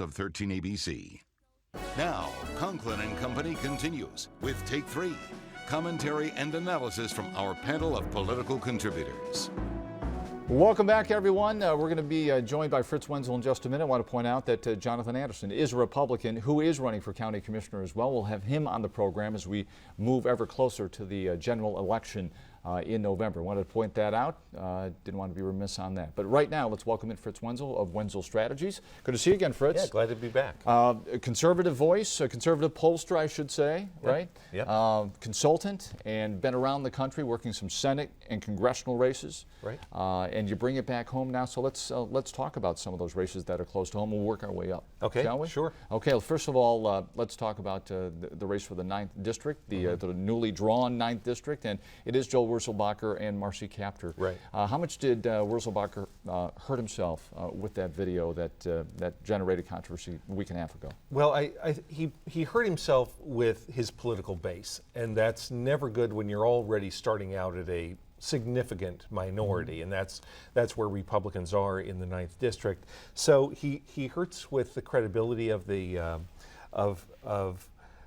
of 13 ABC. Now, Conklin and Company continues with Take 3, commentary and analysis from our panel of political contributors. Welcome back, everyone. We're going to be joined by Fritz Wenzel in just a minute. I want to point out that Jonathan Anderson is a Republican who is running for county commissioner as well. We'll have him on the program as we move ever closer to the general election in November. Wanted to point that out. Didn't want to be remiss on that. But right now, let's welcome in Fritz Wenzel of Wenzel Strategies. Good to see you again, Fritz. Yeah, glad to be back. A conservative voice, a conservative pollster, I should say, right? Yeah. Consultant, and been around the country working some Senate and congressional races. Right. And you bring it back home now. So let's talk about some of those races that are close to home. We'll work our way up. Okay. Shall we? Sure. Okay. Well, first of all, let's talk about the race for the 9th district, the newly drawn 9th district, and it is Joel Wurzelbacher and Marcy Kaptur. Right. How much did Wurzelbacher hurt himself with that video that generated controversy a week and a half ago? Well, he hurt himself with his political base, and that's never good when you're already starting out at a significant minority, and that's where Republicans are in the 9th district. So he hurts with the credibility of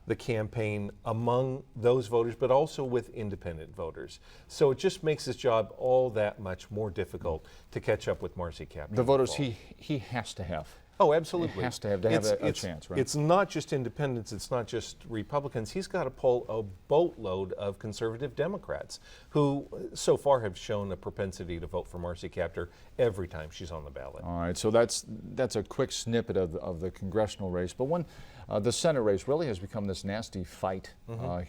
the campaign among those voters, but also with independent voters. So it just makes his job all that much more difficult to catch up with Marcy Kaptur. The voters he has to have. Oh, absolutely. He has to have a chance, right? It's not just independents, it's not just Republicans. He's got to pull a boatload of conservative Democrats who so far have shown a propensity to vote for Marcy Kaptur every time she's on the ballot. All right, so that's a quick snippet of the congressional race. But the Senate race really has become this nasty fight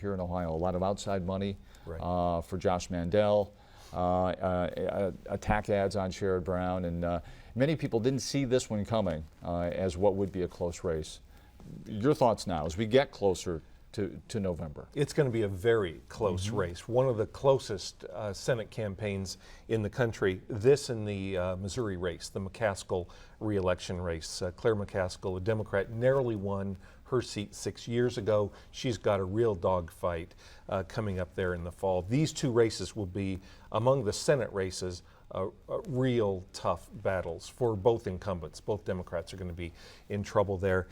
here in Ohio. A lot of outside money for Josh Mandel, attack ads on Sherrod Brown, and many people didn't see this one coming as what would be a close race. Your thoughts now as we get closer to November? It's going to be a very close race. One of the closest Senate campaigns in the country. This and the Missouri race, the McCaskill re-election race. Claire McCaskill, a Democrat, narrowly won her seat 6 years ago. She's got a real dogfight coming up there in the fall. These two races will be among the Senate races real tough battles for both incumbents. Both Democrats are going to be in trouble there.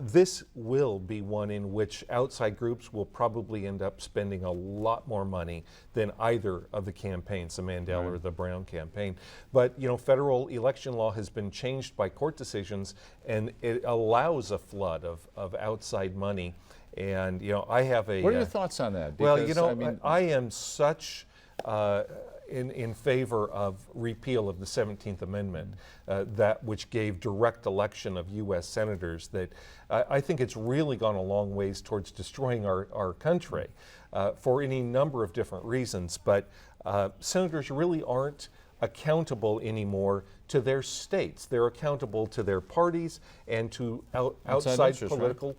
This will be one in which outside groups will probably end up spending a lot more money than either of the campaigns, the Mandel or the Brown campaign. But, you know, federal election law has been changed by court decisions, and it allows a flood of outside money. And, you know, I have a... What are your thoughts on that? Because, well, you know, I am such... in favor of repeal of the 17th Amendment, that which gave direct election of U.S. senators, that I think it's really gone a long ways towards destroying our country for any number of different reasons. But senators really aren't accountable anymore to their states. They're accountable to their parties and to outside political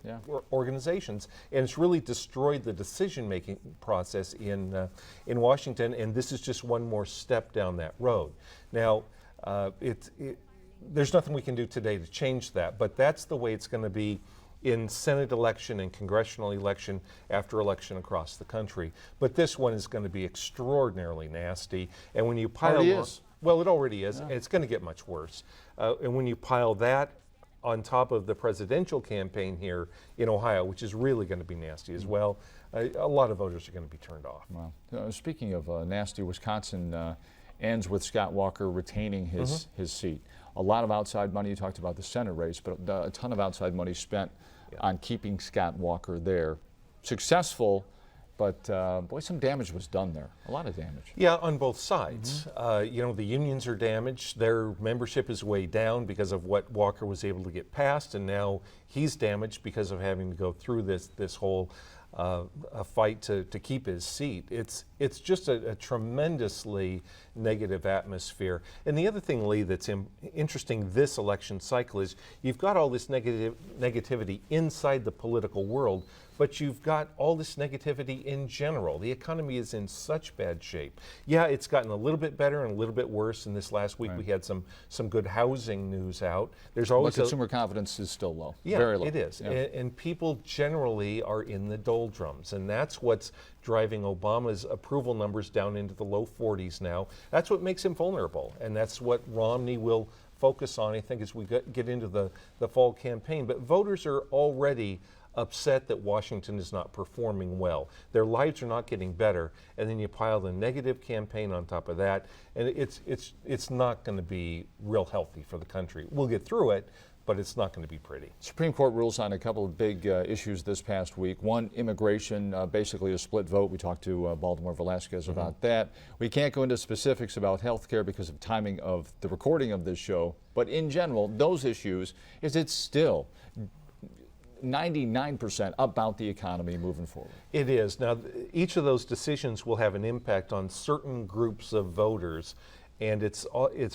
organizations. And it's really destroyed the decision-making process in Washington, and this is just one more step down that road. Now, there's nothing we can do today to change that, but that's the way it's going to be in Senate election and congressional election after election across the country. But this one is going to be extraordinarily nasty. And when you pile well, it already is, and it's going to get much worse. And when you pile that on top of the presidential campaign here in Ohio, which is really going to be nasty as well, a lot of voters are going to be turned off. Well, speaking of nasty, Wisconsin ends with Scott Walker retaining his seat. A lot of outside money. You talked about the Senate race, but a ton of outside money spent on keeping Scott Walker there. Successful, but boy, some damage was done there. A lot of damage. Yeah, on both sides. You know, the unions are damaged. Their membership is way down because of what Walker was able to get passed, and now he's damaged because of having to go through this whole a fight to keep his seat. It's just a tremendously negative atmosphere. And the other thing, Lee, that's interesting this election cycle is you've got all this negativity inside the political world, but you've got all this negativity in general. The economy is in such bad shape. Yeah, it's gotten a little bit better and a little bit worse. And this last week we had some good housing news out. There's always consumer confidence is still low. Yeah, very low. It is. Yeah. And people generally are in the doldrums, and that's what's driving Obama's approval numbers down into the low 40s now. That's what makes him vulnerable, and that's what Romney will focus on, I think, as we get into the fall campaign. But voters are already upset that Washington is not performing well. Their lives are not getting better, and then you pile the negative campaign on top of that, and it's not going to be real healthy for the country. We'll get through it, but it's not going to be pretty. Supreme Court rules on a couple of big issues this past week. One, immigration, basically a split vote. We talked to Baltimore Velasquez about that. We can't go into specifics about health care because of timing of the recording of this show, but in general, those issues, is it still 99% about the economy moving forward? It is. Now, each of those decisions will have an impact on certain groups of voters, and it's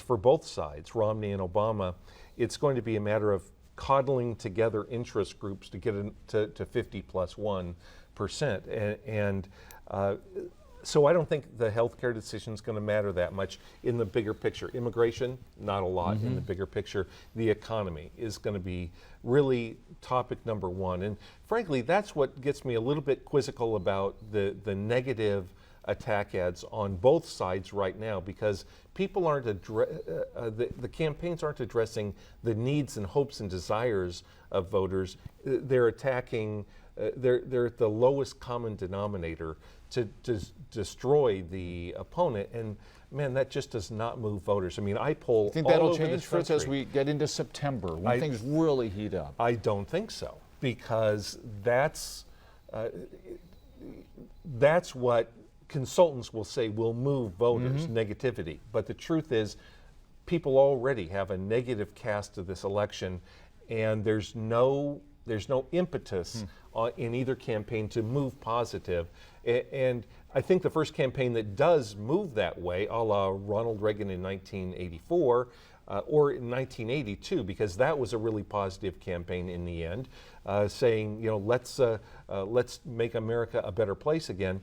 for both sides, Romney and Obama. It's going to be a matter of coddling together interest groups to get to 50+1%. So I don't think the health care decision is going to matter that much in the bigger picture. Immigration, not a lot in the bigger picture. The economy is going to be really topic number one. And frankly, that's what gets me a little bit quizzical about the negative attack ads on both sides right now, because people aren't the campaigns aren't addressing the needs and hopes and desires of voters. They're attacking, they're at the lowest common denominator to destroy the opponent, and man, that just does not move voters. I mean, I poll. You think all that'll over change, this Fritz, as country. we get into September, when things really heat up? I don't think so, because that's what consultants will say will move voters, negativity. But the truth is, people already have a negative cast of this election, and there's no impetus in either campaign to move positive. And I think the first campaign that does move that way, a la Ronald Reagan in 1984, or in 1982, because that was a really positive campaign in the end, saying, you know, let's make America a better place again.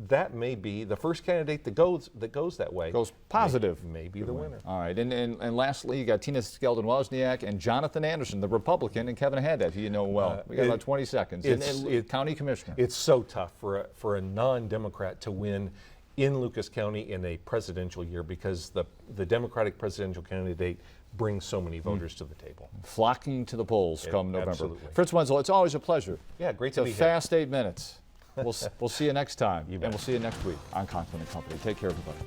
That may be the first candidate that goes that way. Goes positive. May be the winner. All right, and lastly, you got Tina Skeldon-Wozniak and Jonathan Anderson, the Republican, and Kevin Haddad, who you know well. We got about 20 seconds. And County Commissioner. It's so tough for a non-Democrat to win in Lucas County in a presidential year, because the Democratic presidential candidate brings so many voters to the table. Flocking to the polls come November. Absolutely. Fritz Wenzel, it's always a pleasure. Yeah, great It's to a be here. fast 8 minutes. We'll see you next time, and bet. we'll see you next week on Conklin and Company. Take care, everybody.